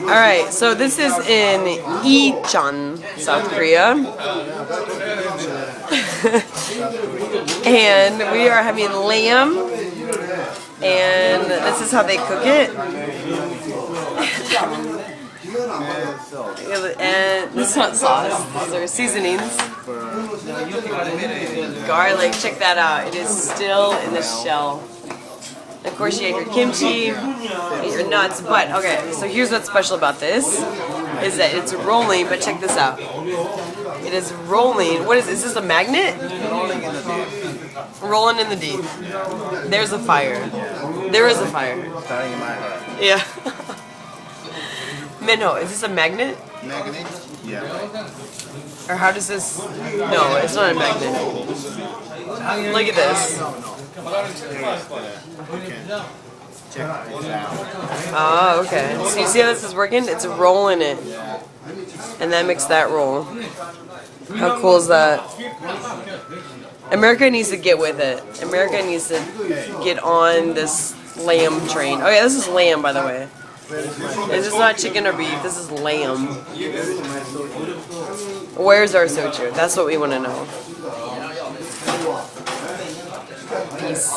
Alright, so this is in Icheon, South Korea. And we are having lamb. And this is how they cook it. And this is not sauce. These are seasonings. Garlic, check that out. It is still in the shell. Of course, you have your kimchi, your nuts, but okay, so here's what's special about this, is that it's rolling, but check this out. It is rolling. What is this, a magnet? Rolling in the deep. Rolling in the deep. There's a fire. There is a fire. Starting in my head. Yeah. Minho, is this a magnet? Magnet? Yeah. Or how does this... No, it's not a magnet. Look at this. Check this out. Oh, okay. So you see how this is working? It's rolling it. And that makes that roll. How cool is that? America needs to get with it. America needs to get on this lamb train. Oh yeah, this is lamb, by the way. This is not chicken or beef. This is lamb. Where's our soju? That's what we want to know. Peace.